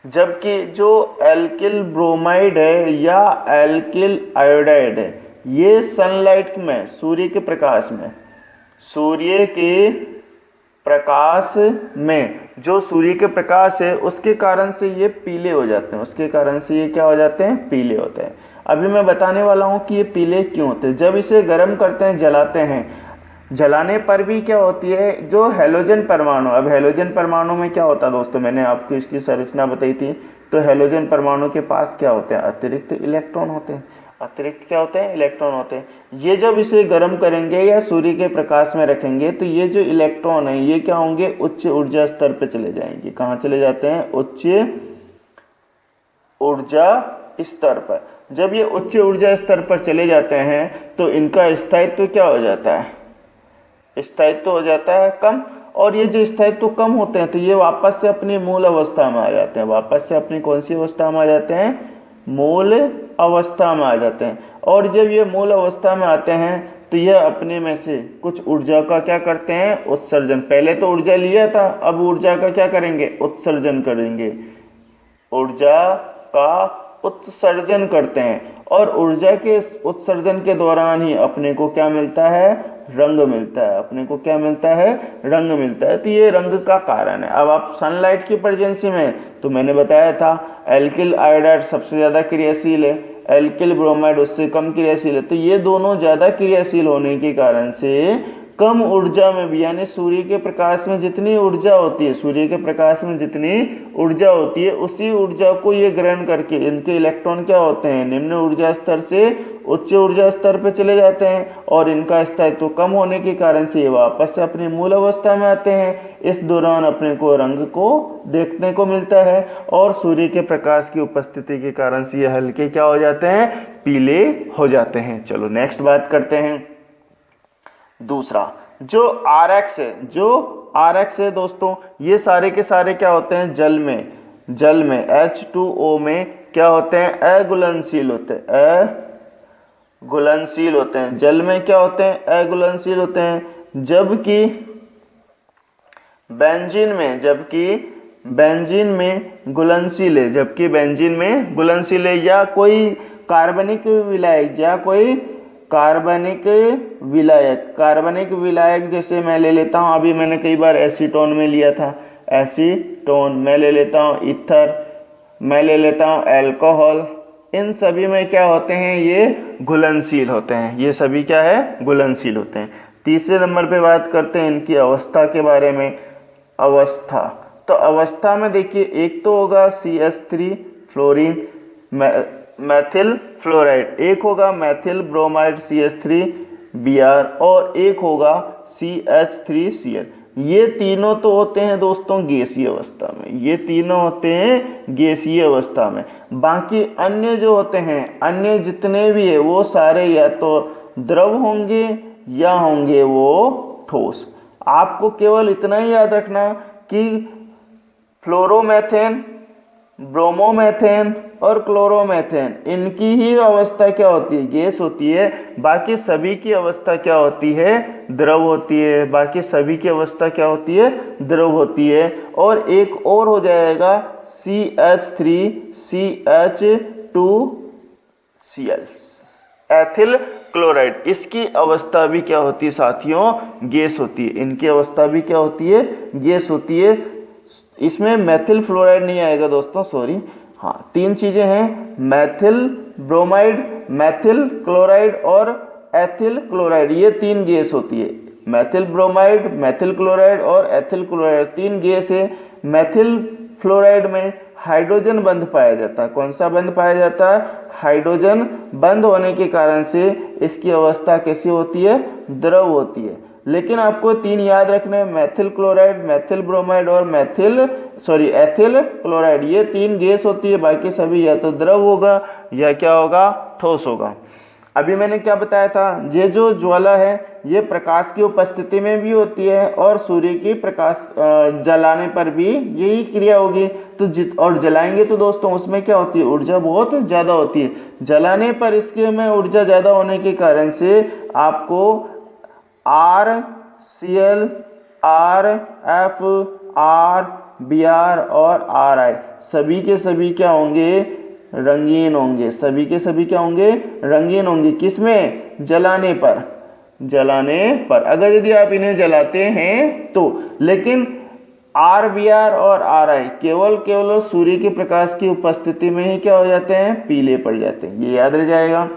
जबकि जो एल्किल ब्रोमाइड है या एल्किल आयोडाइड है ये सनलाइट में, सूर्य के प्रकाश में, जो सूर्य के प्रकाश है उसके कारण से ये पीले हो जाते हैं, उसके कारण से ये क्या हो जाते हैं, पीले होते हैं। अभी मैं बताने वाला हूँ कि ये पीले क्यों होते हैं। जब इसे गर्म करते हैं, जलाते हैं, जलाने पर भी क्या होती है, जो हैलोजन परमाणु, अब हैलोजन परमाणु में क्या होता है दोस्तों, मैंने आपको इसकी संरचना बताई थी। तो हैलोजन परमाणु के पास क्या होते हैं, अतिरिक्त इलेक्ट्रॉन होते हैं। अतिरिक्त क्या होते हैं, इलेक्ट्रॉन होते हैं। ये जब इसे गर्म करेंगे या सूर्य के प्रकाश में रखेंगे तो ये जो इलेक्ट्रॉन है ये क्या होंगे, उच्च ऊर्जा स्तर पर चले जाएंगे। कहाँ चले जाते हैं, उच्च ऊर्जा स्तर पर। जब ये उच्च ऊर्जा स्तर पर चले जाते हैं तो इनका स्थायित्व क्या हो जाता है, स्थायित्व हो जाता है कम। और ये जो स्थायित्व कम होते हैं तो ये वापस से अपनी मूल अवस्था में आ जाते हैं। वापस से अपनी कौन सी अवस्था में आ जाते हैं, मूल अवस्था में आ जाते हैं। और जब ये मूल अवस्था में आते हैं तो यह अपने में से कुछ ऊर्जा का क्या करते हैं, उत्सर्जन। पहले तो ऊर्जा लिया था, अब ऊर्जा का क्या करेंगे, उत्सर्जन करेंगे, ऊर्जा का उत्सर्जन करते हैं। और ऊर्जा के उत्सर्जन के दौरान ही अपने को क्या मिलता है, रंग मिलता है। अपने को क्या मिलता है, रंग मिलता है। तो ये रंग का कारण है। अब आप सनलाइट की प्रेजेंसी में, तो मैंने बताया था एल्किल आयोडाइड सबसे ज़्यादा क्रियाशील है, एल्किल ब्रोमाइड उससे कम क्रियाशील है। तो ये दोनों ज़्यादा क्रियाशील होने के कारण से कम ऊर्जा में भी, यानी सूर्य के प्रकाश में जितनी ऊर्जा होती है, सूर्य के प्रकाश में जितनी ऊर्जा होती है उसी ऊर्जा को ये ग्रहण करके इनके इलेक्ट्रॉन क्या होते हैं, निम्न ऊर्जा स्तर से उच्च ऊर्जा स्तर पर चले जाते हैं। और इनका स्थायित्व कम होने के कारण से ये वापस से अपनी मूल अवस्था में आते हैं। इस दौरान अपने को रंग को देखने को मिलता है और सूर्य के प्रकाश की उपस्थिति के कारण से ये हल्के क्या हो जाते हैं, पीले हो जाते हैं। चलो नेक्स्ट बात करते हैं। दूसरा जो RX है दोस्तों, ये सारे के सारे क्या होते हैं, जल में H2O में क्या होते हैं, अघुलनशील होते हैं। जल में क्या होते हैं, अघुलनशील होते हैं। जबकि बेंजीन में घुलनशील है, या कोई कार्बनिक विलायक जैसे मैं ले लेता हूँ, अभी मैंने कई बार एसीटोन में लिया था, मैं ले लेता हूँ ईथर, मैं ले लेता हूँ अल्कोहल। इन सभी में क्या होते हैं, ये घुलनशील होते हैं। ये सभी क्या है, घुलनशील होते हैं। तीसरे नंबर पे बात करते हैं इनकी अवस्था के बारे में। अवस्था, तो अवस्था में देखिए एक तो होगा CH3 फ्लोरीन मैथिल फ्लोराइड, एक होगा मैथिल ब्रोमाइड CH3 Br और एक होगा CH3Cl। ये तीनों तो होते हैं दोस्तों गैसीय अवस्था में, बाकी अन्य जो होते हैं, अन्य जितने भी है वो सारे या तो द्रव होंगे या होंगे वो ठोस। आपको केवल इतना ही याद रखना कि फ्लोरोमेथेन, ब्रोमोमेथेन और क्लोरोमेथेन, इनकी ही अवस्था क्या होती है, गैस होती है। बाकी सभी की अवस्था क्या होती है, द्रव होती है। और एक और हो जाएगा CH3CH2Cl, एथिल क्लोराइड। इसकी अवस्था भी क्या होती है साथियों, गैस होती है। इनकी अवस्था भी क्या होती है, गैस होती है। इसमें मैथिल फ्लोराइड नहीं आएगा दोस्तों, सॉरी। हाँ, तीन चीजें हैं, मैथिल ब्रोमाइड, मैथिल क्लोराइड और एथिल क्लोराइड, ये 3 गैस होती है। मेथिल ब्रोमाइड, मेथिल क्लोराइड और एथिल क्लोराइड 3 गैस है। मेथिल फ्लोराइड में हाइड्रोजन बंद पाया जाता है। कौन सा बंद पाया जाता है? हाइड्रोजन बंद होने के कारण से इसकी अवस्था कैसी होती है? द्रव होती है। लेकिन आपको 3 याद रखने हैं, मेथिल क्लोराइड, मेथिल ब्रोमाइड और एथिल क्लोराइड, ये 3 गैस होती है। बाकी सभी या तो द्रव होगा या क्या होगा? ठोस होगा। अभी मैंने क्या बताया था, ये जो ज्वाला है ये प्रकाश की उपस्थिति में भी होती है और सूर्य की प्रकाश जलाने पर भी यही क्रिया होगी। तो और जलाएंगे तो दोस्तों उसमें क्या होती है? ऊर्जा बहुत ज़्यादा होती है। जलाने पर इसके में ऊर्जा ज़्यादा होने के कारण से आपको RCl, RF, RBr और RI सभी के सभी क्या होंगे? रंगीन होंगे। सभी के सभी क्या होंगे? रंगीन होंगे। किसमें? जलाने पर। जलाने पर अगर यदि आप इन्हें जलाते हैं तो। लेकिन RBr और RI केवल सूर्य के प्रकाश की उपस्थिति में ही क्या हो जाते हैं? पीले पड़ जाते हैं। ये याद रह जाएगा।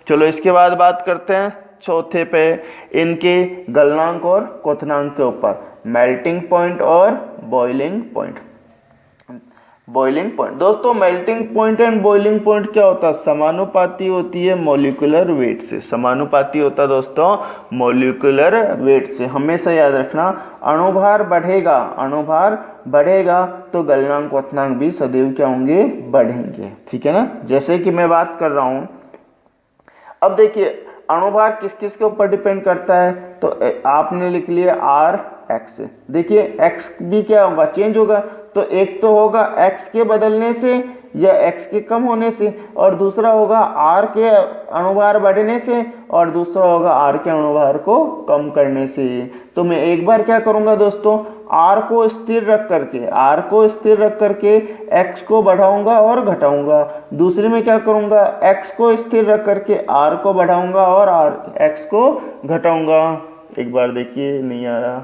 चलो इसके बाद बात करते हैं चौथे पे, इनके गलनांक और क्वथनांक के ऊपर, मेल्टिंग पॉइंट और बॉइलिंग पॉइंट। बॉइलिंग पॉइंट दोस्तों, melting point and boiling point क्या होता है? समानुपाती होती है मॉलिक्यूलर वेट से। समानुपाती होता है दोस्तों मॉलिक्यूलर वेट से। हमेशा याद रखना, अणुभार बढ़ेगा तो गलनांक क्वथनांक भी सदैव क्या होंगे? बढ़ेंगे। ठीक है ना? जैसे कि मैं बात कर रहा हूं, अब देखिए अणुभार किस किस के ऊपर डिपेंड करता है? तो आपने लिख लिया RX। देखिए X भी क्या होगा? चेंज होगा। तो एक तो होगा X के बदलने से या X के कम होने से, और दूसरा होगा R के अणुभार बढ़ने से, और दूसरा होगा R के अणुभार को कम करने से। तो मैं एक बार क्या करूंगा दोस्तों, R को स्थिर रख करके X को बढ़ाऊंगा और घटाऊंगा। दूसरे में क्या करूंगा, X को स्थिर रख करके R को बढ़ाऊंगा और X को घटाऊंगा। एक बार देखिए, नहीं आ रहा।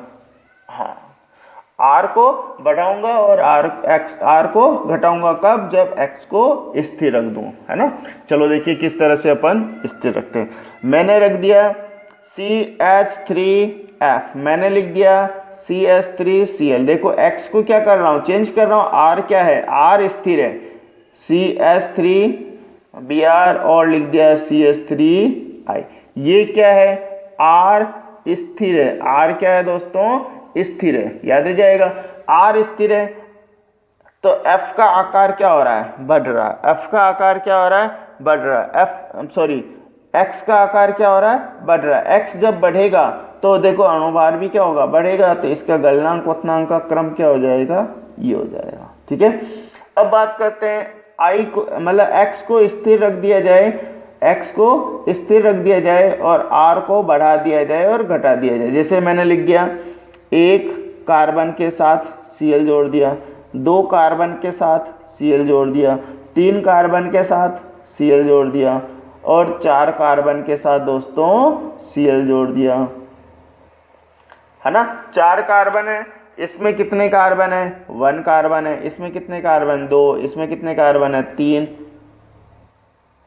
हाँ, R को बढ़ाऊंगा और R को घटाऊंगा। कब? जब X को स्थिर रख दूं, है ना। चलो देखिए किस तरह से अपन स्थिर रखते हैं। मैंने रख दिया CH3F, मैंने लिख दिया CH3Cl। देखो X को क्या कर रहा हूं? चेंज कर रहा हूं। R क्या है? R स्थिर है, CH3Br, और लिख दिया CH3I। ये क्या है? R स्थिर है। R क्या है दोस्तों? स्थिर है। याद रह जाएगा, R स्थिर है तो F का आकार क्या हो रहा है? बढ़ रहा है। F का आकार क्या हो रहा है? बढ़ रहा है। X का आकार क्या हो रहा है? बढ़ रहा है। X जब बढ़ेगा तो देखो अणुभार भी क्या होगा? बढ़ेगा। तो इसका गलनांक क्वथनांक का क्रम क्या हो जाएगा? ये हो जाएगा। ठीक है। अब बात करते हैं I को, मतलब X को स्थिर रख दिया जाए, और R को बढ़ा दिया जाए और घटा दिया जाए। जैसे मैंने लिख दिया, 1 कार्बन के साथ Cl जोड़ दिया, 2 कार्बन के साथ Cl जोड़ दिया, 3 कार्बन के साथ Cl जोड़ दिया, और 4 कार्बन के साथ दोस्तों Cl जोड़ दिया, है ना। 4 कार्बन है, इसमें कितने कार्बन है? 1 कार्बन है। इसमें कितने कार्बन? 2। इसमें कितने कार्बन है? 3।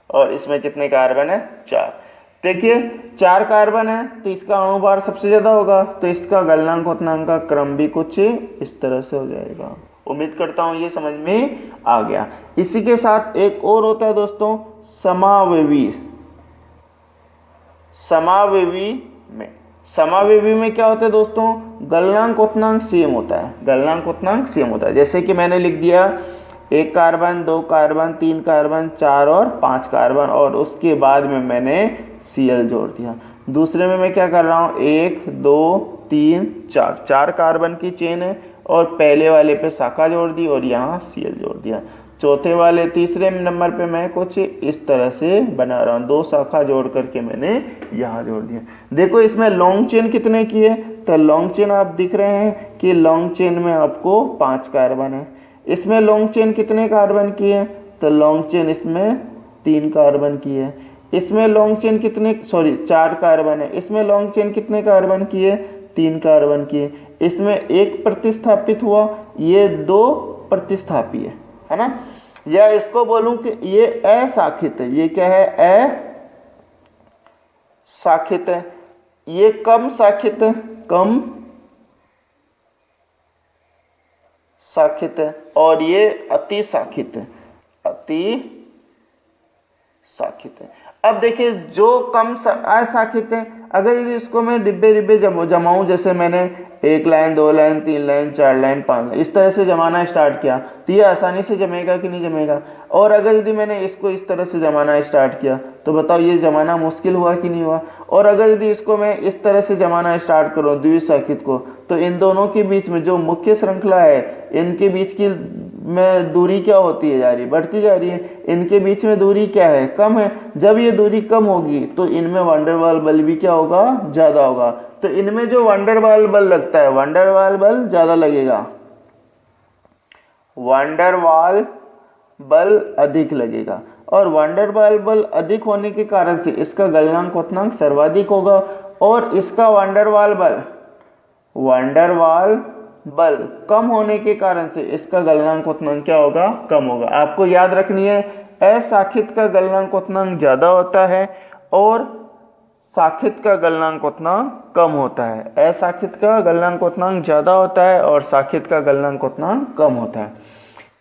और इसमें कितने कार्बन है? 4। देखिए 4 कार्बन है तो इसका अणुभार सबसे ज्यादा होगा, तो इसका गलनांक क्वथनांक का क्रम भी कुछ इस तरह से हो जाएगा। उम्मीद करता हूं ये समझ में आ गया। इसी के साथ एक और होता है दोस्तों, समावेवी में क्या होता है दोस्तों? गलनांक क्वथनांक सेम होता है। जैसे कि मैंने लिख दिया 1 कार्बन, 2 कार्बन, 3 कार्बन, 4 और 5 कार्बन, और उसके बाद में मैंने Cl जोड़ दिया। दूसरे में मैं क्या कर रहा हूँ, 1 2 3 4 कार्बन की चेन है, और पहले वाले पे शाखा जोड़ दी और यहाँ Cl जोड़ दिया। चौथे तीसरे नंबर पे मैं कुछ इस तरह से बना रहा हूँ, 2 शाखा जोड़ करके मैंने यहाँ जोड़ दिया। देखो इसमें लॉन्ग चेन कितने की है? तो लॉन्ग चेन आप दिख रहे हैं कि लॉन्ग चेन में आपको 5 कार्बन है। इसमें लॉन्ग चेन कितने कार्बन की है? तो लॉन्ग चेन इसमें 3 कार्बन की है। इसमें लॉन्ग चेन 4 कार्बन है। इसमें लॉन्ग चेन कितने कार्बन की है? 3 कार्बन की है। इसमें 1 प्रतिस्थापित हुआ, ये 2 प्रतिस्थापी है ना। या इसको बोलूं कि ये अशाखित है। ये क्या है? शाखित है, ये कम शाखित है, कम शाखित है, और ये अति शाखित है, अति शाखित है। अब देखिए जो कम अशाखित है, अगर यदि इसको मैं डिब्बे डिब्बे जमाऊं, जैसे मैंने 1 line 2 line 3 line 4 line 5 line इस तरह से जमाना स्टार्ट किया, तो ये आसानी से जमेगा कि नहीं जमेगा। और अगर यदि मैंने इसको इस तरह से जमाना स्टार्ट किया तो बताओ ये जमाना मुश्किल हुआ कि नहीं हुआ। और अगर यदि इसको मैं इस तरह से जमाना स्टार्ट करूँ द्विशाखित को, तो इन दोनों के बीच में जो मुख्य श्रृंखला है, इनके बीच की में दूरी क्या होती है, जा रही बढ़ती जा रही है। इनके बीच में दूरी क्या है, कम है। जब ये दूरी कम होगी तो इनमें वंडरवाल बल भी क्या होगा, ज्यादा होगा। तो इनमें जो वंडरवाल बल लगता है, वंडरवाल बल ज्यादा लगेगा, वंडरवाल बल अधिक लगेगा। और वंडरवाल बल अधिक होने के कारण से इसका गलनांक क्वथनांक सर्वाधिक होगा, और इसका वंडरवाल बल कम होने के कारण से इसका गलनांक क्वथनांक क्या होगा, कम होगा। आपको याद रखनी है, अशाखित का गलनांक क्वथनांक ज्यादा होता है और शाखित का गलनांक क्वथनांक कम होता है। अशाखित का गलनांक क्वथनांक ज्यादा होता है और शाखित का गलनांक क्वथनांक कम होता है।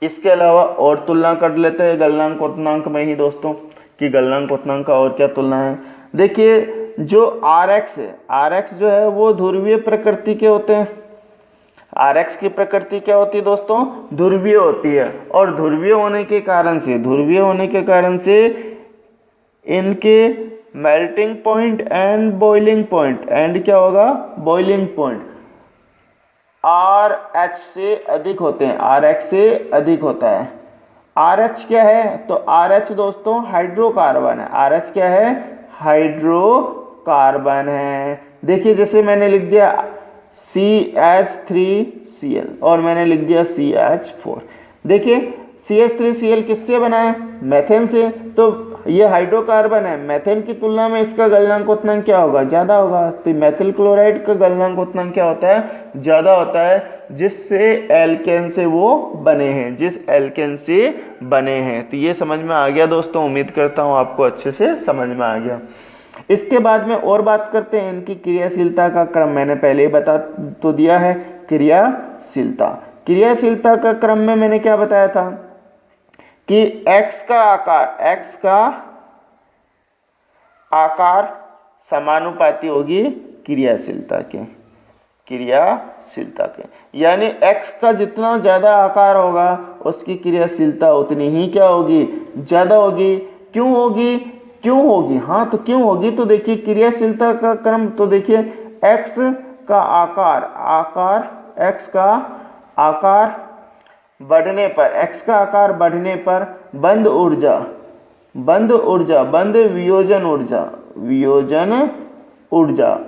इसके अलावा और तुलना कर लेते हैं गलनांक क्वथनांक में ही दोस्तों, कि गलनांक क्वथनांक का और क्या तुलना है। देखिए जो RX है, RX जो है वो ध्रुवीय प्रकृति के होते हैं। RX की प्रकृति क्या होती है दोस्तों, ध्रुवीय होती है। और ध्रुवीय होने के कारण से इनके melting point and boiling point, and क्या होगा, बॉइलिंग पॉइंट RH से अधिक होते हैं, RH से अधिक होता है। RH क्या है, तो RH दोस्तों हाइड्रोकार्बन है। RH क्या है, हाइड्रोकार्बन है। देखिए जैसे मैंने लिख दिया CH3Cl और मैंने लिख दिया CH4। देखिए CH3Cl किससे बना है, मेथेन से। तो ये हाइड्रोकार्बन है, मेथेन की तुलना में इसका गलनांक क्वथनांक क्या होगा, ज्यादा होगा। तो मेथिल क्लोराइड का गलनांक क्वथनांक क्या होता है, ज्यादा होता है, जिससे एल्केन से वो बने हैं, जिस एल्केन से बने हैं। तो ये समझ में आ गया दोस्तों, उम्मीद करता हूँ आपको अच्छे से समझ में आ गया। इसके बाद में और बात करते हैं इनकी क्रियाशीलता का क्रम। मैंने पहले ही बता तो दिया है, क्रियाशीलता का क्रम में मैंने क्या बताया था कि X का आकार समानुपाती होगी क्रियाशीलता के, यानी X का जितना ज्यादा आकार होगा उसकी क्रियाशीलता उतनी ही क्या होगी, ज्यादा होगी। क्यों होगी, हाँ तो क्यों होगी, तो देखिए क्रियाशीलता का क्रम, तो देखिए X का आकार बढ़ने पर बंध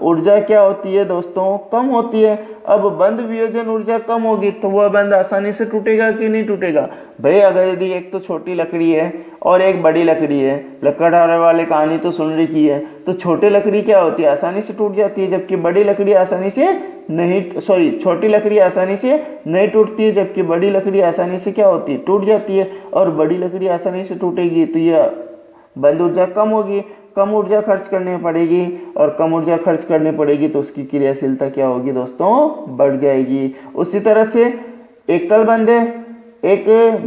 ऊर्जा क्या होती है दोस्तों, कम होती है। अब बंध वियोजन ऊर्जा कम होगी तो वह बंध आसानी से टूटेगा कि नहीं टूटेगा भाई। अगर यदि एक तो छोटी लकड़ी है और एक बड़ी लकड़ी है, लकड़हारे वाले कहानी तो सुन रखी है, तो छोटी लकड़ी क्या होती है, आसानी से टूट जाती है, जबकि बड़ी लकड़ी आसानी से नहीं, छोटी लकड़ी आसानी से नहीं टूटती है, जबकि बड़ी लकड़ी आसानी से क्या होती है, टूट जाती है। और बड़ी लकड़ी आसानी से टूटेगी तो यह बंध ऊर्जा कम होगी, कम ऊर्जा खर्च करनी पड़ेगी, और कम ऊर्जा खर्च करनी पड़ेगी तो उसकी क्रियाशीलता क्या होगी दोस्तों, बढ़ जाएगी। उसी तरह से एकल बंध है, एक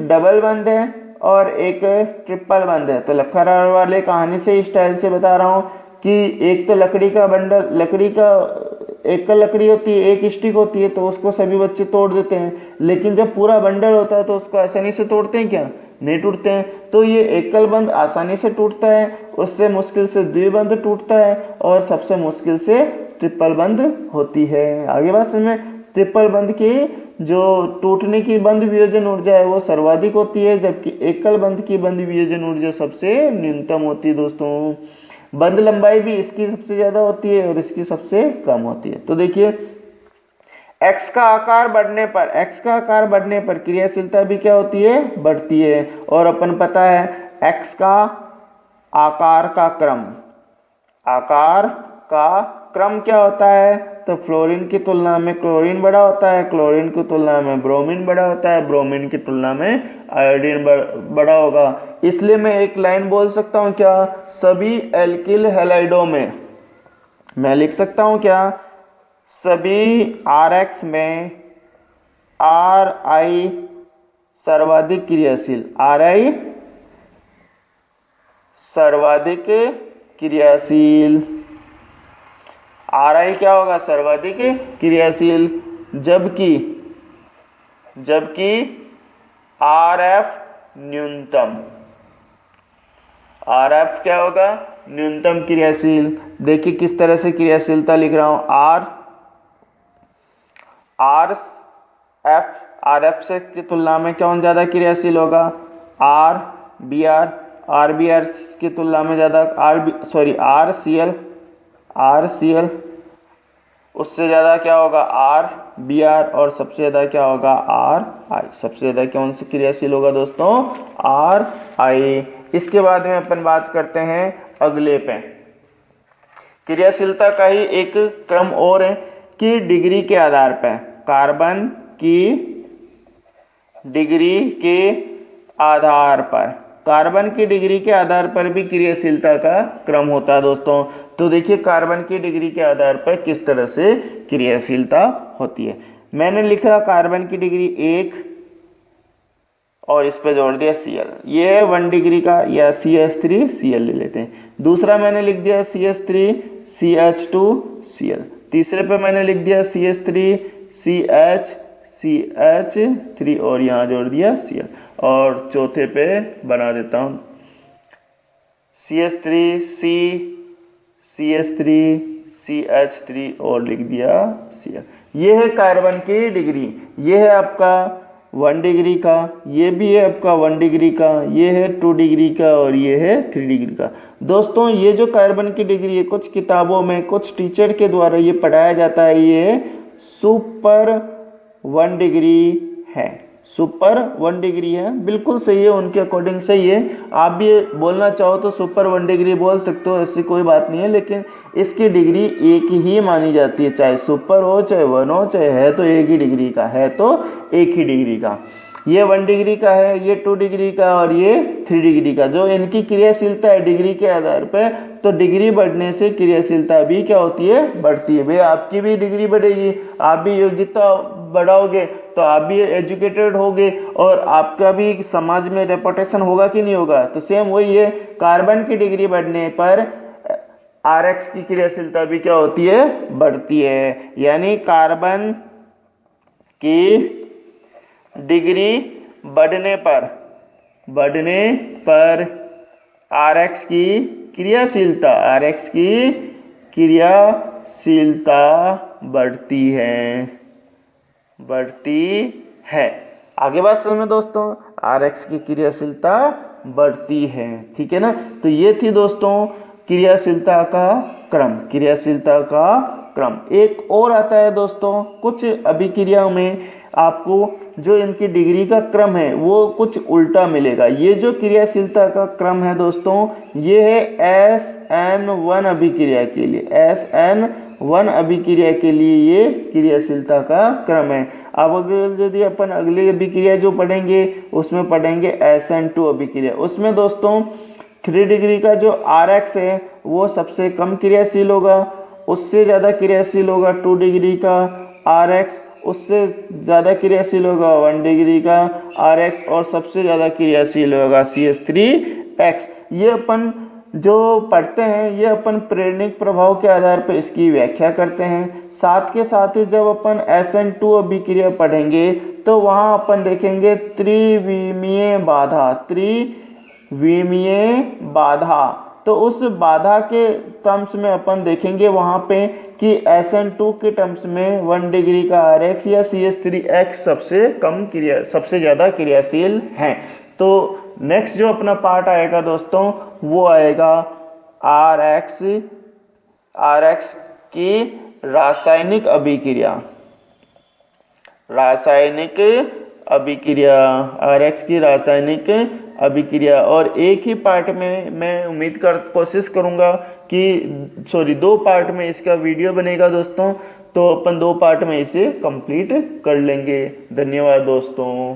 डबल बंध है और एक ट्रिपल बंध है। तो लकड़हारे वाले कहानी से स्टाइल से बता रहा हूँ कि एक तो लकड़ी का एकल लकड़ी होती है, एक स्टिक होती है, तो उसको सभी बच्चे तोड़ देते हैं। लेकिन जब पूरा बंडल होता है तो उसको आसानी से तोड़ते हैं क्या, नहीं टूटते हैं। तो ये एकल बंध आसानी से टूटता है, उससे मुश्किल से द्विबंध टूटता है, और सबसे मुश्किल से ट्रिपल बंध होती है। आगे बात समझ, ट्रिपल बंध की जो टूटने की बंध वियोजन ऊर्जा है वो सर्वाधिक होती है, जबकि एकल बंध की बंध वियोजन ऊर्जा सबसे न्यूनतम होती है दोस्तों। बंध लंबाई भी इसकी सबसे ज्यादा होती है और इसकी सबसे कम होती है। तो देखिए X का आकार बढ़ने पर क्रियाशीलता भी क्या होती है, बढ़ती है। और अपन पता है X का आकार का क्रम क्या होता है, तो फ्लोरीन की तुलना में क्लोरीन बड़ा होता है, क्लोरीन की तुलना में ब्रोमीन बड़ा होता है, ब्रोमीन की तुलना में आयोडीन बड़ा होगा। इसलिए मैं एक लाइन बोल सकता हूँ क्या, सभी एल्किल हैलाइडों में मैं लिख सकता हूँ क्या, सभी RX में RI सर्वाधिक क्रियाशील, RI सर्वाधिक क्रियाशील, RI क्या होगा, सर्वाधिक क्रियाशील, जबकि RF न्यूनतम, RF क्या होगा, न्यूनतम क्रियाशील। देखिए किस तरह से क्रियाशीलता लिख रहा हूं, RF से की तुलना में कौन ज़्यादा क्रियाशील होगा, RBR की तुलना में ज़्यादा, RCL उससे ज़्यादा क्या होगा, RBR, और सबसे ज़्यादा क्या होगा, RI। सबसे ज़्यादा कौन सी क्रियाशील होगा दोस्तों, RI। इसके बाद में अपन बात करते हैं अगले पे, क्रियाशीलता का ही एक क्रम और है कि डिग्री के आधार पर, कार्बन की डिग्री के आधार पर, कार्बन की डिग्री के आधार पर भी क्रियाशीलता का क्रम होता है दोस्तों। तो देखिए कार्बन की डिग्री के आधार पर किस तरह से क्रियाशीलता होती है। मैंने लिखा कार्बन की डिग्री 1 और इस पे जोड़ दिया Cl, ये है 1 डिग्री का, या CH3Cl ले लेते हैं। दूसरा मैंने लिख दिया CH3CH2Cl, तीसरे पे मैंने लिख दिया CH3CH3 और यहाँ जोड़ दिया Cl, और चौथे पे बना देता हूँ CH3CH3 और लिख दिया Cl। ये है कार्बन की डिग्री, ये है आपका 1 डिग्री का, ये भी है आपका 1 डिग्री का, ये है 2 डिग्री का, और ये है 3 डिग्री का। दोस्तों ये जो कार्बन की डिग्री है, कुछ किताबों में कुछ टीचर के द्वारा ये पढ़ाया जाता है, ये सुपर 1 डिग्री है, सुपर 1 डिग्री है, बिल्कुल सही है, उनके अकॉर्डिंग सही है। आप भी बोलना चाहो तो सुपर 1 डिग्री बोल सकते हो, ऐसी कोई बात नहीं है, लेकिन इसकी डिग्री एक ही मानी जाती है, चाहे सुपर हो चाहे 1 हो, चाहे है तो एक ही डिग्री का, है तो एक ही डिग्री का। ये 1 डिग्री का है, ये 2 डिग्री का, और ये 3 डिग्री का। जो इनकी क्रियाशीलता है डिग्री के आधार पर, तो डिग्री बढ़ने से क्रियाशीलता भी क्या होती है, बढ़ती है। भाई आपकी भी डिग्री बढ़ेगी, आप भी योग्यता बढ़ाओगे तो आप भी एजुकेटेड होगे, और आपका भी समाज में रेपुटेशन होगा कि नहीं होगा। तो सेम वही है, कार्बन की डिग्री बढ़ने पर RX की क्रियाशीलता भी क्या होती है, बढ़ती है। यानी कार्बन की डिग्री बढ़ने पर RX की क्रियाशीलता बढ़ती है। आगे बात समझ में दोस्तों, RX की क्रियाशीलता बढ़ती है, ठीक है ना। तो ये थी दोस्तों क्रियाशीलता का क्रम। एक और आता है दोस्तों, कुछ अभिक्रियाओं में आपको जो इनकी डिग्री का क्रम है वो कुछ उल्टा मिलेगा। ये जो क्रियाशीलता का क्रम है दोस्तों, ये है SN1 अभिक्रिया के लिए, SN1 अभिक्रिया के लिए ये क्रियाशीलता का क्रम है। अब अगर यदि अपन अगली अभिक्रिया जो पढ़ेंगे उसमें पढ़ेंगे SN2 अभिक्रिया। उसमें दोस्तों 3 डिग्री का जो RX है वो सबसे कम क्रियाशील होगा, उससे ज़्यादा क्रियाशील होगा 2 डिग्री का RX, उससे ज़्यादा क्रियाशील होगा 1 डिग्री का RX, और सबसे ज़्यादा क्रियाशील होगा CH3X। ये अपन जो पढ़ते हैं ये अपन प्रेरणिक प्रभाव के आधार पर इसकी व्याख्या करते हैं। साथ के साथ ही जब अपन SN2 अभिक्रिया पढ़ेंगे तो वहाँ अपन देखेंगे त्रिविमीय बाधा, तो उस बाधा के टर्म्स में अपन देखेंगे वहाँ पे कि SN2 के टर्म्स में 1 डिग्री का RX या CH3X सबसे ज़्यादा क्रियाशील हैं। तो नेक्स्ट जो अपना पार्ट आएगा दोस्तों वो आएगा RX की रासायनिक अभिक्रिया, और एक ही पार्ट में मैं कोशिश करूंगा कि 2 पार्ट में इसका वीडियो बनेगा दोस्तों, तो अपन 2 पार्ट में इसे कंप्लीट कर लेंगे। धन्यवाद दोस्तों।